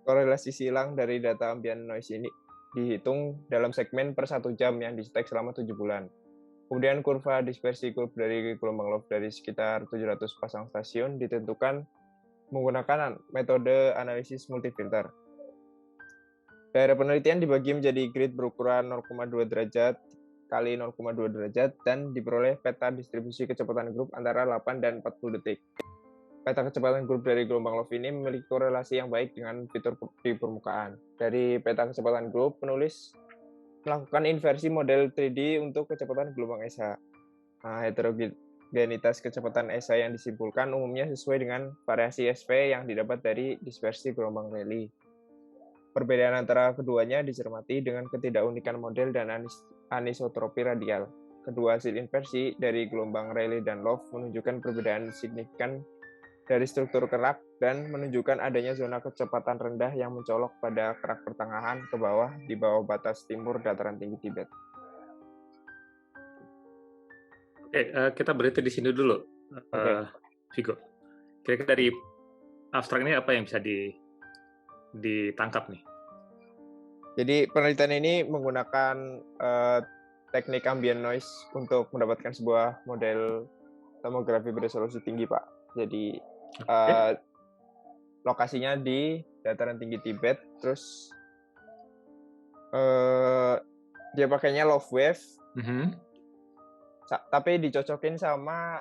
Korelasi silang dari data ambient noise ini dihitung dalam segmen per 1 jam yang di-stack selama 7 bulan. Kemudian kurva dispersi curve dari gelombang low dari sekitar 700 pasang stasiun ditentukan menggunakan metode analisis multifilter. Daerah penelitian dibagi menjadi grid berukuran 0,2 derajat kali 0,2 derajat dan diperoleh peta distribusi kecepatan grup antara 8 dan 40 detik. Peta kecepatan grup dari gelombang low ini memiliki korelasi yang baik dengan fitur di permukaan. Dari peta kecepatan grup, penulis melakukan inversi model 3D untuk kecepatan gelombang SH. Nah, heterogenitas kecepatan SH yang disimpulkan umumnya sesuai dengan variasi SV yang didapat dari dispersi gelombang Rayleigh. Perbedaan antara keduanya dicermati dengan ketidakunikan model dan anisotropi radial. Kedua hasil inversi dari gelombang Rayleigh dan Love menunjukkan perbedaan signifikan dari struktur kerak dan menunjukkan adanya zona kecepatan rendah yang mencolok pada kerak pertengahan ke bawah di bawah batas timur dataran tinggi Tibet. Oke, kita berhenti di sini dulu, Vigo. Kira-kira dari abstrak ini apa yang bisa ditangkap nih? Jadi penelitian ini menggunakan teknik ambient noise untuk mendapatkan sebuah model tomografi beresolusi tinggi, Pak. Jadi lokasinya di dataran tinggi Tibet, terus dia pakainya low wave, tapi dicocokin sama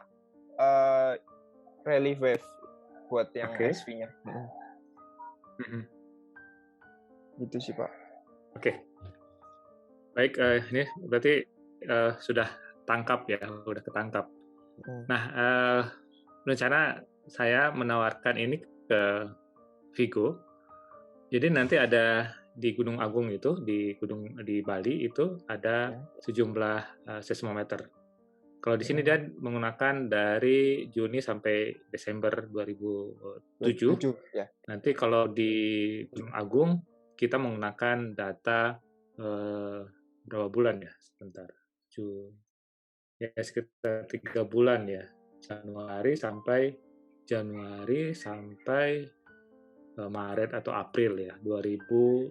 Rayleigh wave buat yang SV-nya. Gitu sih, Pak. Oke. Baik, ini berarti sudah tangkap ya, sudah ketangkap. Nah, rencana saya menawarkan ini ke Vigo. Jadi nanti ada di Gunung Agung itu, di Bali itu ada sejumlah seismometer. Kalau di sini dia menggunakan dari Juni sampai Desember 2007. Ya. Nanti kalau di Gunung Agung kita menggunakan data berapa bulan ya? Sebentar. Ya sekitar 3 bulan ya. Januari sampai Maret atau April ya 2019.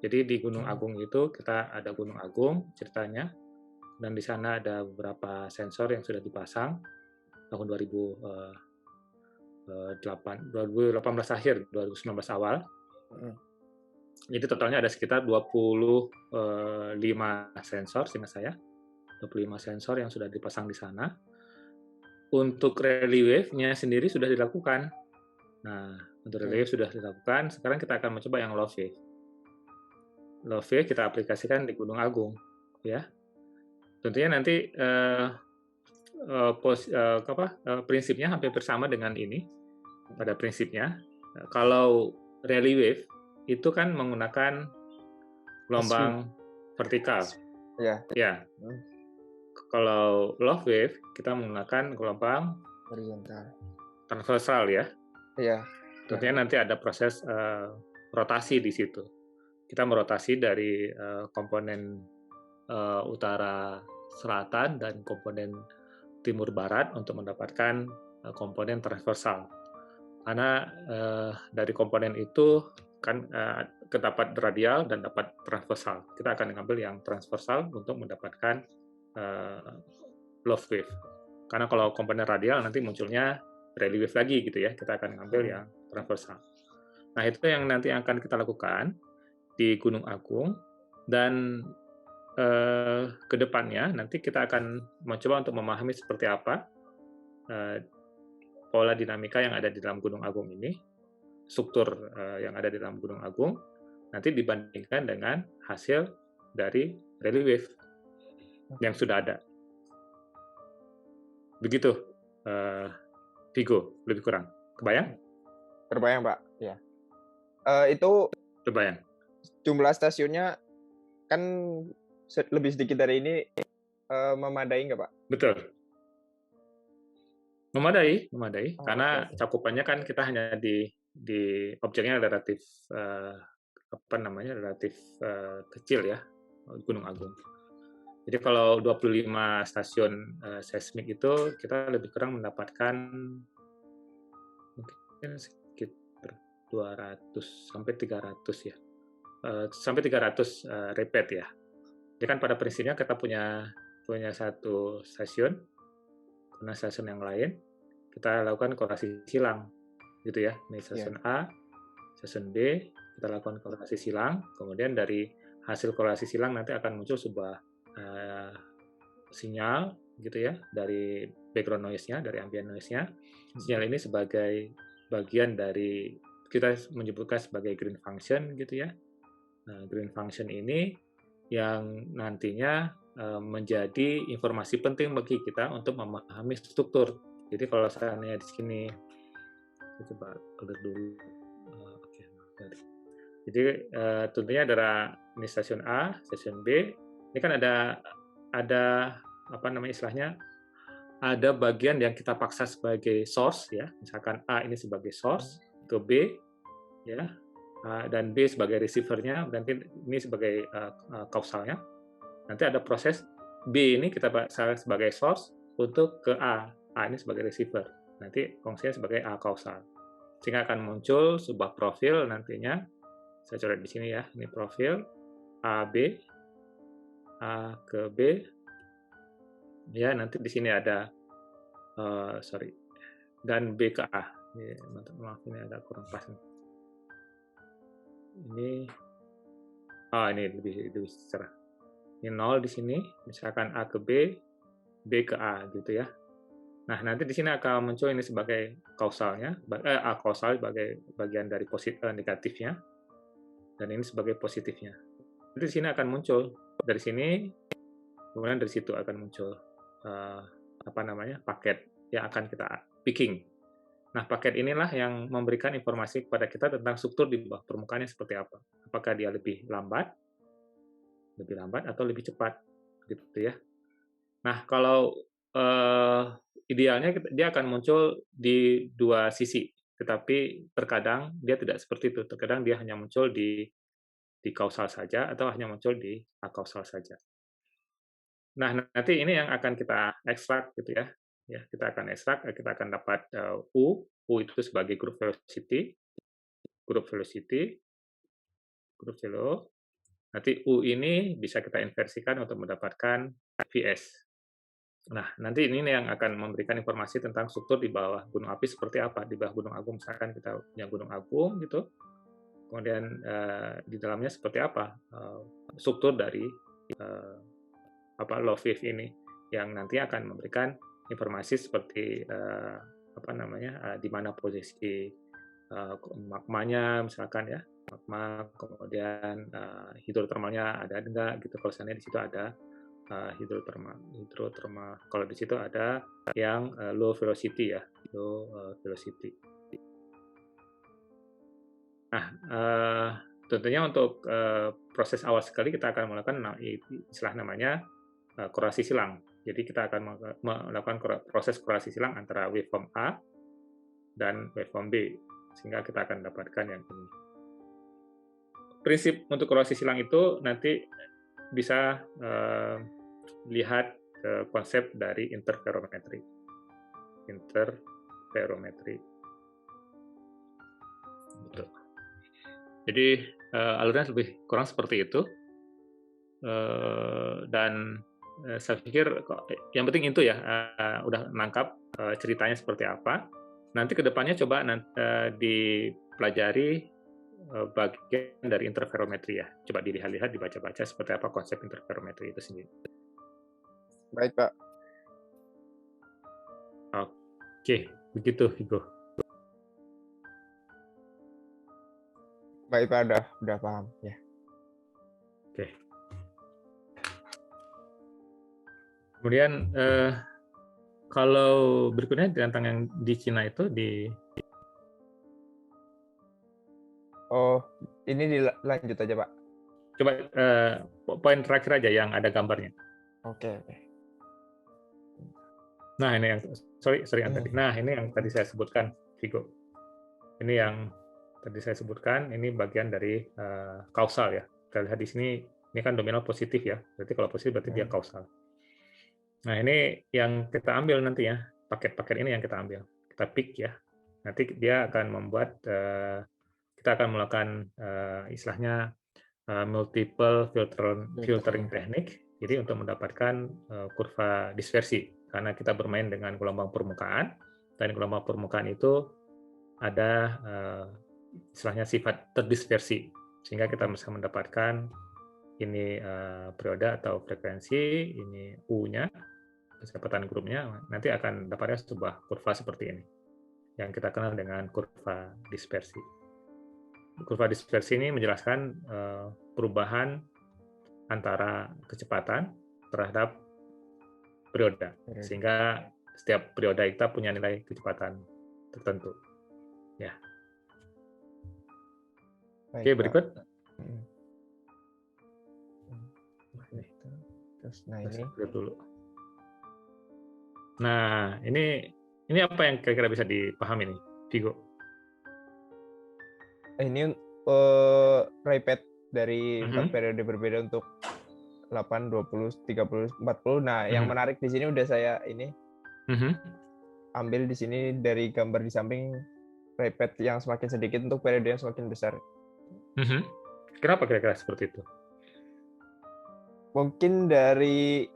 Jadi di Gunung Agung itu kita ada Gunung Agung ceritanya, dan di sana ada beberapa sensor yang sudah dipasang tahun 2018 akhir, 2019 awal. Jadi totalnya ada sekitar 25 sensor seingat saya. 25 sensor yang sudah dipasang di sana. Untuk Rayleigh wave-nya sendiri sudah dilakukan. Nah, untuk Rayleigh wave sudah dilakukan, sekarang kita akan mencoba yang low wave. Low wave kita aplikasikan di Gunung Agung, ya. Tentunya nanti prinsipnya hampir bersama dengan ini. Pada prinsipnya, kalau Rayleigh wave itu kan menggunakan gelombang vertikal. Ya. Kalau low wave kita menggunakan gelombang horizontal, transversal ya. Iya. Tentunya nanti ada proses rotasi di situ. Kita merotasi dari komponen utara selatan dan komponen timur barat untuk mendapatkan komponen transversal. Karena dari komponen itu kan dapat radial dan dapat transversal. Kita akan mengambil yang transversal untuk mendapatkan low wave. Karena kalau komponen radial nanti munculnya Rayleigh wave lagi gitu ya. Kita akan mengambil yang transversal. Nah, itu yang nanti akan kita lakukan di Gunung Agung, dan ke depannya nanti kita akan mencoba untuk memahami seperti apa pola dinamika yang ada di dalam Gunung Agung ini, struktur yang ada di dalam Gunung Agung, nanti dibandingkan dengan hasil dari Rayleigh wave yang sudah ada. Begitu, Vigo, lebih kurang. Kebayang? Terbayang, Pak. Ya. Itu terbayang. Jumlah stasiunnya kan lebih sedikit dari ini, memadai nggak, Pak? Betul. Memadai, karena cakupannya kan kita hanya di objeknya relatif relatif kecil ya, Gunung Agung. Jadi kalau 25 stasiun seismik itu kita lebih kurang mendapatkan mungkin sekitar 200 sampai 300 ya. Sampai 300 repeat ya. Jadi kan pada prinsipnya kita punya satu stasiun, kemudian stasiun yang lain, kita lakukan korelasi silang, gitu ya. Ini stasiun A, stasiun B, kita lakukan korelasi silang, kemudian dari hasil korelasi silang nanti akan muncul sebuah sinyal, gitu ya, dari background noise-nya, dari ambient noise-nya. Sinyal ini sebagai bagian dari, kita menyebutkan sebagai green function, gitu ya. Nah, green function ini yang nantinya menjadi informasi penting bagi kita untuk memahami struktur. Jadi kalau seandainya di sini, kita coba clear dulu. Oke. Jadi tentunya adalah ini stasiun A, stasiun B. Ini kan ada apa namanya istilahnya, ada bagian yang kita paksa sebagai source ya. Misalkan A ini sebagai source, ke B ya, dan B sebagai receiver-nya, nanti ini sebagai kausalnya. Nanti ada proses B ini kita paksa sebagai source untuk ke A ini sebagai receiver. Nanti fungsinya sebagai A kausal. Sehingga akan muncul sebuah profil nantinya. Saya coret di sini ya, ini profil AB, A ke B. Ya, nanti di sini ada dan B ke A. Maaf ini agak kurang pas nih. Ini lebih cerah. Ini 0 di sini, misalkan A ke B, B ke A gitu ya. Nah, nanti di sini akan muncul ini sebagai kausalnya, A kausal sebagai bagian dari negatifnya, dan ini sebagai positifnya. Nanti di sini akan muncul dari sini, kemudian dari situ akan muncul paket yang akan kita picking. Nah, paket inilah yang memberikan informasi kepada kita tentang struktur di bawah permukaannya seperti apa. Apakah dia lebih lambat atau lebih cepat, gitu ya. Nah, kalau idealnya dia akan muncul di dua sisi, tetapi terkadang dia tidak seperti itu. Terkadang dia hanya muncul di kausal saja atau hanya muncul di akausal saja. Nah, nanti ini yang akan kita ekstrak, gitu ya. Ya, kita akan ekstrak, kita akan dapat U itu sebagai group velocity, group velo. Nanti U ini bisa kita inversikan untuk mendapatkan Vs. Nah, nanti ini yang akan memberikan informasi tentang struktur di bawah gunung api seperti apa. Di bawah Gunung Agung, misalkan kita punya Gunung Agung, gitu. Kemudian di dalamnya seperti apa struktur dari low wave ini, yang nanti akan memberikan informasi seperti di mana posisi magmanya, misalkan ya, magma, kemudian hidrotermalnya ada enggak gitu. Kalau seandainya di situ ada hidrotermal. Kalau di situ ada yang low velocity ya, low velocity. Nah, tentunya untuk proses awal sekali kita akan melakukan istilah namanya korelasi silang. Jadi kita akan melakukan proses korelasi silang antara waveform A dan waveform B, sehingga kita akan dapatkan yang ini. Prinsip untuk korelasi silang itu nanti bisa lihat konsep dari interferometri. Gitu. Jadi alurnya lebih kurang seperti itu. Dan saya pikir yang penting itu ya, udah nangkap ceritanya seperti apa. Nanti kedepannya coba dipelajari bagian dari interferometri ya. Coba dilihat-lihat, dibaca-baca seperti apa konsep interferometri itu sendiri. Baik, Pak. Oke, begitu, Hugo. Baik, Pak, udah paham ya. Oke. Kemudian kalau berikutnya tentang yang di Cina itu ini dilanjut aja, Pak. Coba poin terakhir aja yang ada gambarnya. Oke. Nah, ini yang yang tadi. Nah, ini yang tadi saya sebutkan, Vigo. Ini yang tadi saya sebutkan, ini bagian dari kausal ya. Kita lihat di sini, ini kan nominal positif ya. Berarti kalau positif berarti dia kausal. Nah, ini yang kita ambil nanti ya. Paket-paket ini yang kita ambil. Kita pick ya. Nanti dia akan membuat kita akan melakukan istilahnya multiple filtering teknik, jadi untuk mendapatkan kurva dispersi, karena kita bermain dengan gelombang permukaan, dan gelombang permukaan itu ada istilahnya sifat terdispersi, sehingga kita bisa mendapatkan ini periode atau frekuensi, ini U-nya, kecepatan grupnya, nanti akan dapatnya sebuah kurva seperti ini, yang kita kenal dengan kurva dispersi. Kurva dispersi ini menjelaskan perubahan antara kecepatan terhadap periode, sehingga setiap periode kita punya nilai kecepatan tertentu. Ya. Baik, Oke, berikut. Terus, nah ini dulu. Nah, ini apa yang kira-kira bisa dipahami nih, Vigo? Ini repeat dari 4 periode berbeda untuk 8, 20, 30, 40. Nah, yang menarik di sini udah saya ini ambil di sini dari gambar di samping repeat yang semakin sedikit untuk periode yang semakin besar. Kenapa kira-kira seperti itu? Mungkin dari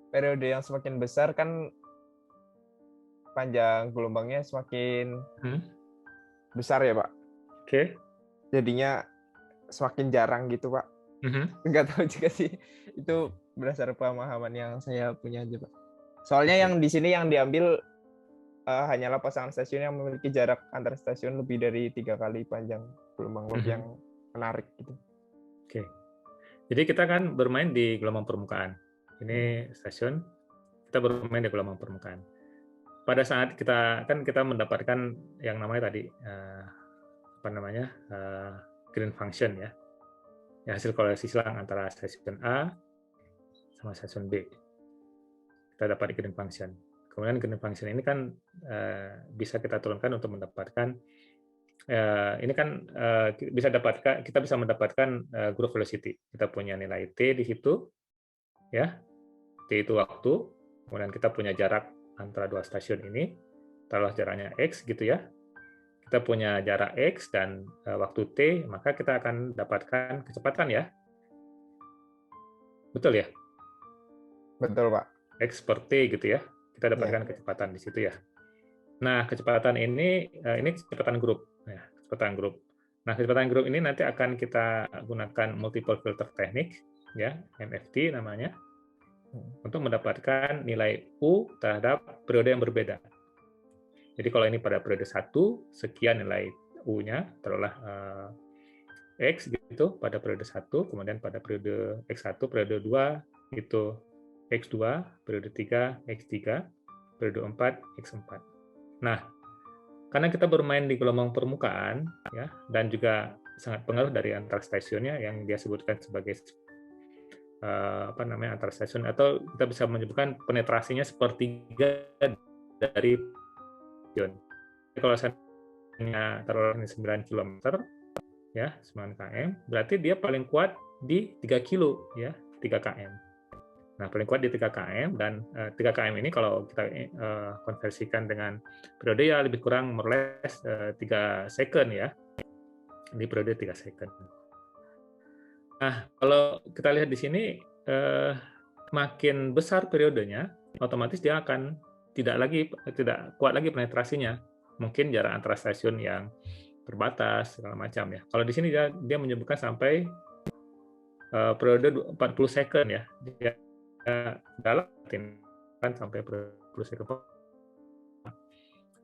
periode yang semakin besar kan panjang gelombangnya semakin besar ya, Pak. Oke. Jadinya semakin jarang gitu, Pak. Nggak tahu juga sih. Itu berdasar pemahaman yang saya punya aja, Pak. Soalnya yang di sini yang diambil hanyalah pasangan stasiun yang memiliki jarak antar stasiun lebih dari 3 kali panjang gelombang loop yang menarik gitu. Oke. Jadi kita kan bermain di gelombang permukaan. Ini stasiun, kita bermain di gelombang permukaan. Pada saat kita mendapatkan yang namanya tadi green function ya, hasil korelasi silang antara stasiun A sama stasiun B. Kita dapat green function. Kemudian green function ini kan bisa kita turunkan untuk mendapatkan ini kan kita bisa mendapatkan group velocity. Kita punya nilai t di situ, ya, t itu waktu. Kemudian kita punya jarak antara dua stasiun ini, taruhlah jaraknya x gitu ya. Kita punya jarak x dan waktu t, maka kita akan dapatkan kecepatan ya. Betul ya? Betul, Pak. X per t gitu ya. Kita dapatkan kecepatan di situ ya. Nah, kecepatan ini kecepatan grup. Ya, kecepatan grup. Nah, kecepatan grup ini nanti akan kita gunakan multiple filter teknik, ya, MFT namanya, untuk mendapatkan nilai U terhadap periode yang berbeda. Jadi kalau ini pada periode 1, sekian nilai U-nya, taruhlah X gitu pada periode 1, kemudian pada periode X1, periode 2 itu X2, periode 3 X3, periode 4 X4. Nah, karena kita bermain di gelombang permukaan, ya, dan juga sangat pengaruh dari antar stasiunnya yang dia sebutkan sebagai antar stasiun, atau kita bisa menyebutkan penetrasinya sepertiga dari stasiun. Kalau misalnya taruhlah 9 km, ya 9 km, berarti dia paling kuat di 3 kilo, ya 3 km. Nah, paling kuat di 3 km, dan 3 km ini kalau kita konversikan dengan periode ya lebih kurang more or less 3 second ya, di periode 3 second. Nah, kalau kita lihat di sini makin besar periodenya, otomatis dia akan tidak kuat lagi penetrasinya. Mungkin jarak antara stasiun yang terbatas segala macam ya. Kalau di sini dia menyebutkan sampai periode 40 second ya. Dia dalam kan sampai 40 second.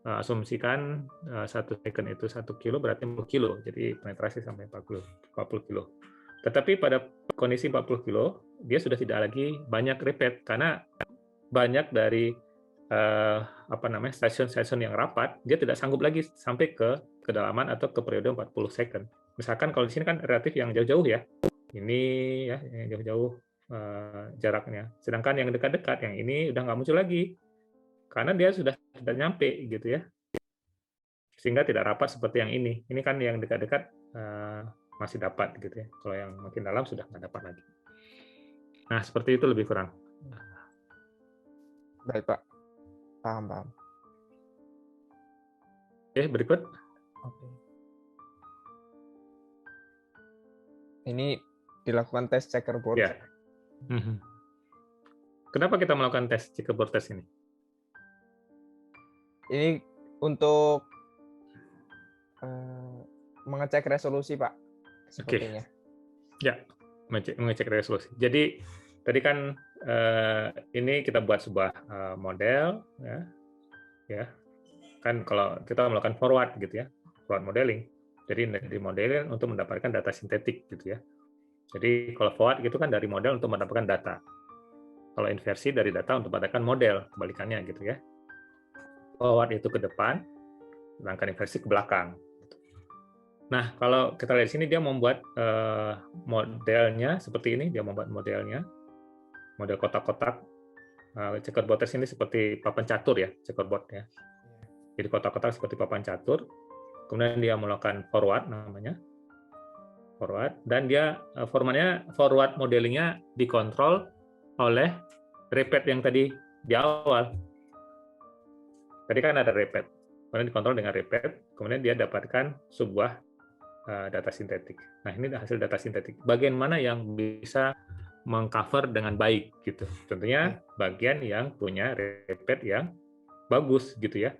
Asumsikan 1 second itu 1 kilo, berarti 10 kilo. Jadi penetrasi sampai 40 kilo. Tetapi pada kondisi 40 kilo, dia sudah tidak lagi banyak repeat, karena banyak dari stasiun-stasiun yang rapat, dia tidak sanggup lagi sampai ke kedalaman atau ke periode 40 second. Misalkan kalau di sini kan relatif yang jauh-jauh ya, ini ya yang jauh-jauh jaraknya. Sedangkan yang dekat-dekat, yang ini udah nggak muncul lagi, karena dia sudah tidak nyampe gitu ya. Sehingga tidak rapat seperti yang ini. Ini kan yang dekat-dekat masih dapat gitu ya. Kalau yang makin dalam sudah nggak dapat lagi. Nah, seperti itu lebih kurang. Baik, Pak. Paham, paham. Oke, berikut. Oke. Ini dilakukan tes checkerboard. Ya. Kenapa kita melakukan tes checkerboard test ini? Ini untuk mengecek resolusi, Pak. Sepertinya. Ya, mengecek resolusi. Jadi tadi kan ini kita buat sebuah model, ya. Kan kalau kita melakukan forward gitu ya, forward modeling. Jadi dari modeling untuk mendapatkan data sintetik gitu ya. Jadi kalau forward gitu kan dari model untuk mendapatkan data. Kalau inversi dari data untuk mendapatkan model, kebalikannya gitu ya. Forward itu ke depan, sedangkan inversi ke belakang. Nah, kalau kita lihat di sini dia membuat modelnya seperti ini, dia membuat modelnya, model kotak-kotak. Checkerboard test ini seperti papan catur ya, checkerboard ya. Jadi kotak-kotak seperti papan catur. Kemudian dia melakukan forward namanya, forward, dan dia formatnya forward modelingnya dikontrol oleh repeat yang tadi di awal. Tadi kan ada repeat, kemudian dikontrol dengan repeat, kemudian dia dapatkan sebuah data sintetik. Nah, ini hasil data sintetik. Bagian mana yang bisa mengcover dengan baik gitu. Tentunya bagian yang punya repeat yang bagus gitu ya.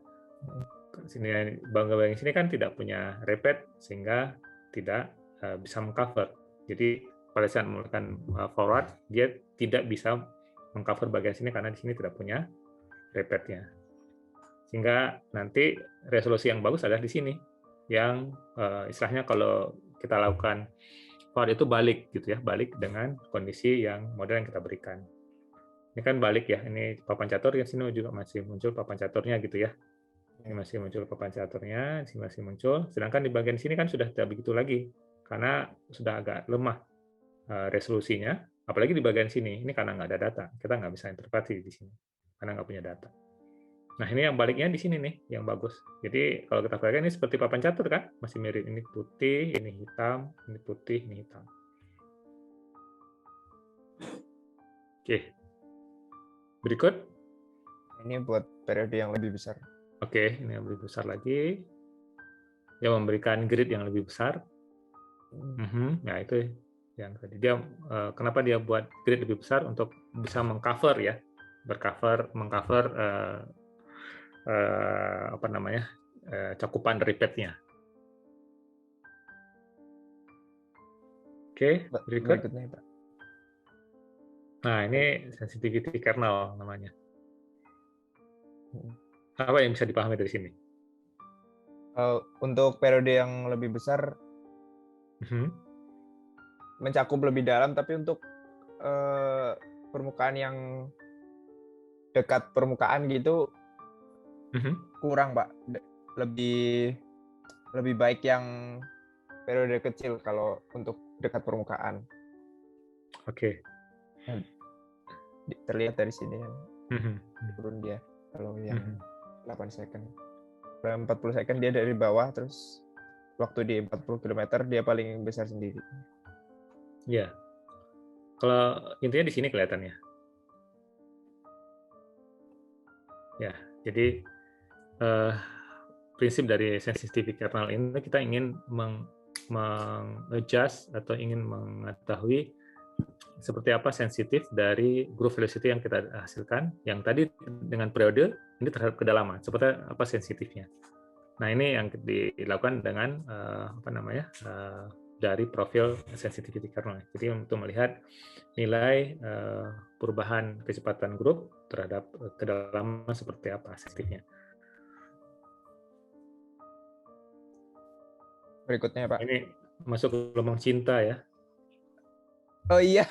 Sini bagian sini kan tidak punya repeat sehingga tidak bisa mengcover. Jadi pada saat melakukan forward dia tidak bisa mengcover bagian sini karena di sini tidak punya repeatnya. Sehingga nanti resolusi yang bagus adalah di sini. Yang istilahnya kalau kita lakukan forward itu balik gitu ya, balik dengan kondisi yang model yang kita berikan. Ini kan balik ya, ini papan catur, yang sini juga masih muncul papan caturnya gitu ya. Ini masih muncul papan caturnya, di sini masih muncul. Sedangkan di bagian sini kan sudah tidak begitu lagi, karena sudah agak lemah resolusinya. Apalagi di bagian sini, ini karena nggak ada data, kita nggak bisa interpretasi di sini, karena nggak punya data. Nah, ini yang baliknya di sini nih, yang bagus. Jadi kalau kita perhatikan ini seperti papan catur kan, masih mirip. Ini putih, ini hitam, ini putih, ini hitam. Oke. Berikut. Ini buat periode yang lebih besar. Oke, ini yang lebih besar lagi. Dia memberikan grid yang lebih besar. Nah, itu yang tadi. Dia kenapa dia buat grid lebih besar untuk bisa mengcover ya, mengcover apa namanya cakupan repeatnya. Oke, berikut. Berikutnya, Pak. Nah, ini sensitivity kernel namanya. Apa yang bisa dipahami dari sini? Untuk periode yang lebih besar, mencakup lebih dalam, tapi untuk permukaan yang dekat permukaan gitu kurang, Pak. Lebih baik yang periode kecil kalau untuk dekat permukaan. Oke. Terlihat dari sini kan. Turun dia kalau yang 8 second. 40 second dia dari bawah, terus waktu di 40 km dia paling besar sendiri. Ya. Kalau intinya di sini kelihatannya. Ya, jadi prinsip dari sensitivity kernel ini kita ingin adjust atau ingin mengetahui seperti apa sensitif dari groove velocity yang kita hasilkan, yang tadi dengan periode ini terhadap kedalaman, seperti apa sensitifnya. Nah, ini yang dilakukan dengan apa namanya dari profil sensitivity kernel. Jadi untuk melihat nilai perubahan kecepatan grup terhadap kedalaman seperti apa sensitifnya. Berikutnya, Pak. Ini masuk ke gelombang cinta ya. Oh iya,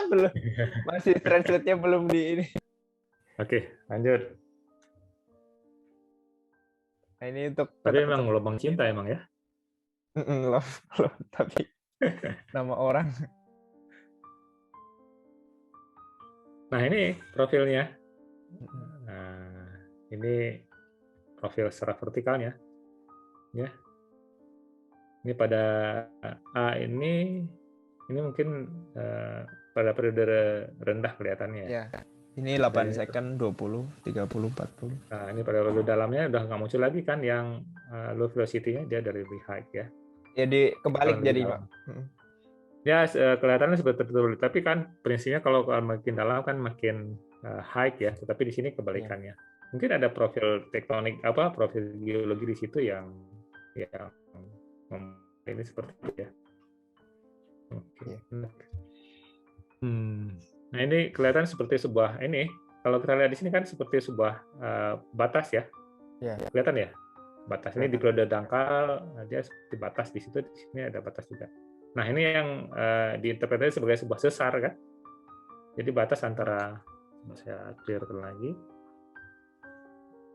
belum. Masih translate-nya belum di ini. Oke, lanjut. Nah, ini untuk Tapi memang gelombang cinta emang ya. Love, tapi nama orang. Nah, ini profilnya. Nah, ini profil secara vertikalnya. Ya. Ini pada A ini mungkin pada periode rendah kelihatannya. Ya. Ini 8 Oke. second, 20, 30, 40. Nah, ini pada low dalamnya udah nggak muncul lagi kan yang low velocity-nya, dia dari lebih high ya. Jadi Kalau kebalik lebih jadi, Pak. dalam. Ya, kelihatannya seperti itu, tapi kan prinsipnya kalau makin dalam kan makin high ya, tetapi di sini Iya. kebalikannya. Mungkin ada profil tektonik apa profil geologi di situ yang ini seperti itu ya. Oke. Iya. Nah, ini kelihatan seperti sebuah ini. Kalau kita lihat di sini kan seperti sebuah batas ya. Iya. Kelihatan ya? Batas ini di Kelihatan. periode dangkal, dia seperti batas di situ, di sini ada batas juga. Nah, ini yang diinterpretasi sebagai sebuah sesar kan. Jadi batas antara, saya clearkan lagi.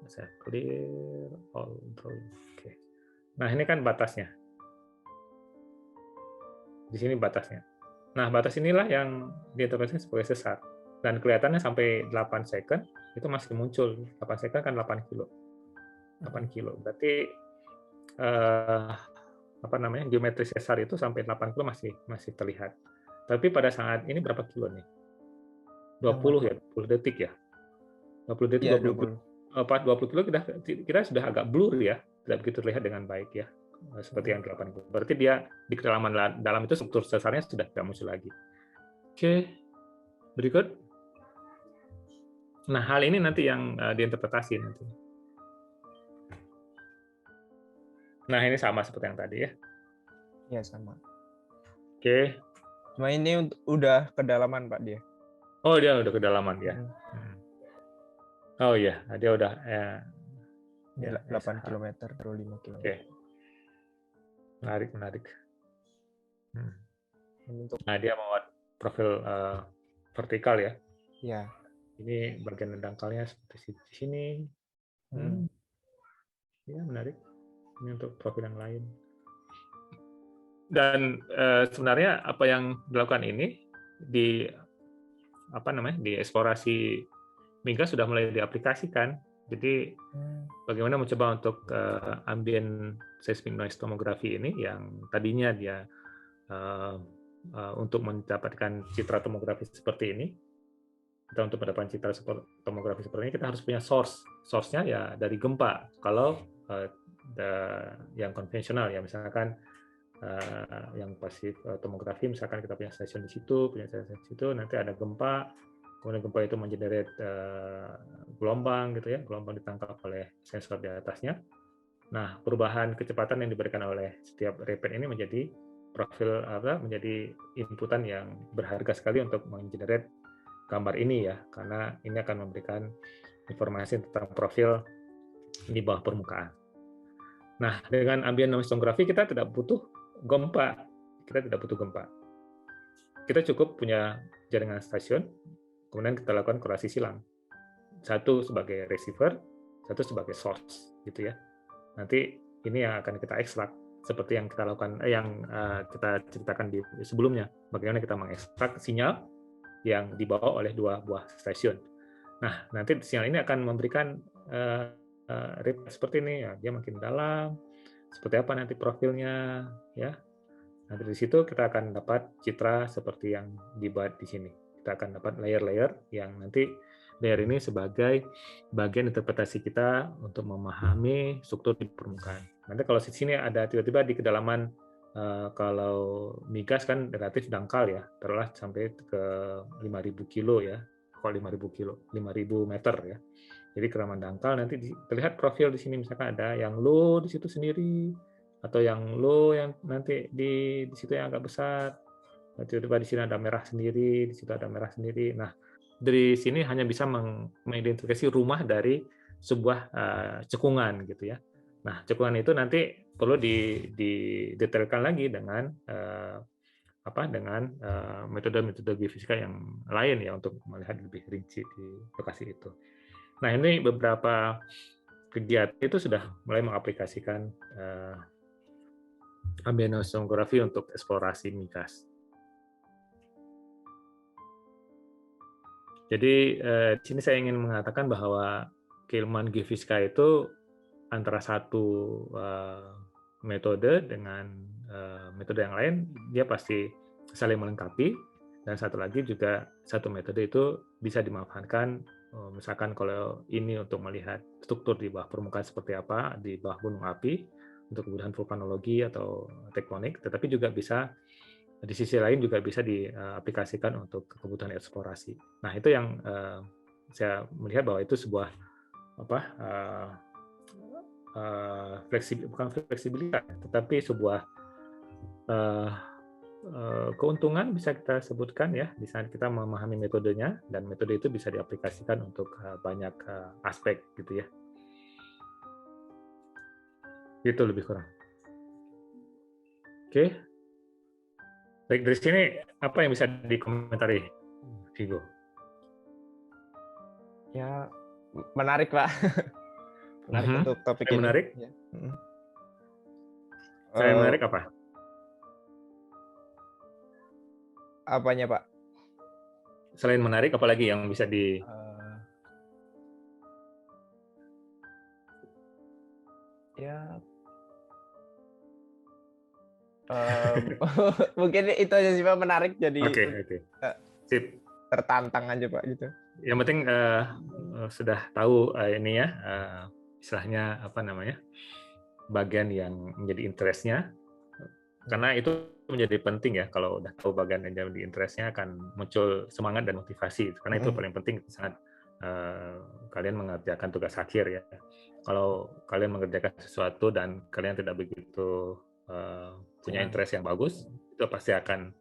Saya clear all drawing. Oke. Nah, ini kan batasnya. Di sini batasnya. Nah, batas inilah yang diinterpretasi sebagai sesar. Dan kelihatannya sampai 8 second itu masih muncul. 8 second kan 8 kilo. 8 kilo. Berarti apa namanya? Geometri sesar itu sampai 8 kilo masih terlihat. Tapi pada saat ini berapa kilo nih? 20 ya, 20 detik ya. 20 detik, Iya, 20 kilo kita sudah agak blur ya, tidak begitu terlihat dengan baik ya, seperti yang 8 kilo. Berarti dia di kedalaman dalam itu struktur sesarnya sudah tidak muncul lagi. Oke, berikut. Nah, hal ini nanti yang diinterpretasi nanti. Nah, ini sama seperti yang tadi ya. Iya, sama. Oke. Cuma ini udah kedalaman, Pak, dia. Oh, dia udah kedalaman ya. Oh iya, dia udah Ini 8 km, 25 km. Oke. Menarik. Nah, dia membuat profil vertikal ya. Iya. Ini bagian dangkalnya seperti di sini. Ya, menarik. Ini untuk profil yang lain. Dan sebenarnya apa yang dilakukan ini di eksplorasi migas sudah mulai diaplikasikan. Jadi bagaimana mencoba untuk ambient seismic noise tomography ini yang tadinya dia untuk mendapatkan citra tomografi seperti ini, kita untuk mendapatkan citra tomografi seperti ini kita harus punya source-nya ya dari gempa. Kalau yang konvensional ya, misalkan yang pasif tomografi, misalkan kita punya stasiun di situ, nanti ada gempa, kemudian gempa itu mengenerate gelombang gitu ya, gelombang ditangkap oleh sensor di atasnya. Nah, perubahan kecepatan yang diberikan oleh setiap repeat ini menjadi menjadi inputan yang berharga sekali untuk menggenerate gambar ini ya, karena ini akan memberikan informasi tentang profil di bawah permukaan. Nah, dengan ambient noise tomography kita tidak butuh gempa. Kita cukup punya jaringan stasiun, kemudian kita lakukan korelasi silang. Satu sebagai receiver, satu sebagai source, gitu ya. Nanti ini yang akan kita ekstrak, seperti yang kita lakukan, kita ceritakan di sebelumnya, bagaimana kita mengekstrak sinyal yang dibawa oleh dua buah stasiun. Nah, nanti sinyal ini akan memberikan seperti ini, ya, dia makin dalam, seperti apa nanti profilnya, ya. Nah, dari situ kita akan dapat citra seperti yang dibuat di sini. Kita akan dapat layer-layer yang nanti layer ini sebagai bagian interpretasi kita untuk memahami struktur di permukaan. Nanti kalau di sini ada tiba-tiba di kedalaman, kalau migas kan relatif dangkal ya, taruhlah sampai ke 5.000 kilo ya, kok 5.000 meter ya. Jadi kedalaman dangkal nanti terlihat profil di sini, misalkan ada yang low di situ sendiri, atau yang low yang nanti di situ yang agak besar. Tiba-tiba di sini ada merah sendiri, di situ ada merah sendiri. Nah, dari sini hanya bisa mengidentifikasi rumah dari sebuah cekungan gitu ya. Nah, cekungan itu nanti perlu didetailkan lagi dengan metode-metode geofisika yang lain ya untuk melihat lebih rinci di lokasi itu. Nah, ini beberapa kegiatan itu sudah mulai mengaplikasikan ambient noise tomography untuk eksplorasi migas. Jadi di sini saya ingin mengatakan bahwa keilmuan geofisika itu antara satu metode dengan metode yang lain, dia pasti saling melengkapi, Dan satu lagi juga, satu metode itu bisa dimanfaatkan, misalkan kalau ini untuk melihat struktur di bawah permukaan seperti apa, di bawah gunung api, untuk kebutuhan vulkanologi atau tektonik, tetapi juga bisa di sisi lain juga bisa diaplikasikan untuk kebutuhan eksplorasi. Nah, itu yang saya melihat bahwa itu sebuah apa bukan fleksibilitas, tetapi sebuah keuntungan bisa kita sebutkan ya di saat kita memahami metodenya, dan metode itu bisa diaplikasikan untuk banyak aspek gitu ya. Itu lebih kurang. Oke. Baik, dari sini apa yang bisa dikomentari, Vigo? Ya, menarik Pak. Menarik untuk topik ini. Menarik? Ya. Selain menarik apa? Apanya Pak? Selain menarik, apalagi yang bisa di... Ya, mungkin itu aja sih Pak, menarik, jadi Sip. tertantang aja Pak gitu. Yang penting sudah tahu ini ya, istilahnya apa namanya, bagian yang menjadi interest-nya, karena itu menjadi penting ya. Kalau udah tahu bagian yang menjadi interest-nya akan muncul semangat dan motivasi, karena itu paling penting saat kalian mengerjakan tugas akhir ya. Kalau kalian mengerjakan sesuatu dan kalian tidak begitu punya interest yang bagus, itu pasti akan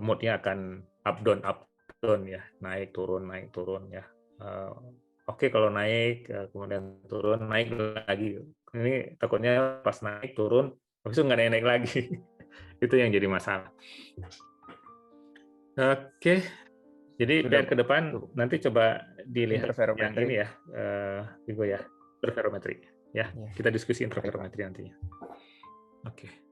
mood-nya akan up down ya, naik turun ya. Oke, kalau naik kemudian turun, naik lagi, ini takutnya pas naik turun habis itu nggak naik lagi. Itu yang jadi masalah. Oke, jadi biar ke depan nanti coba dilihat yang ini ya, Vigo ya, interferometri ya. Kita diskusi interferometri nantinya. Oke.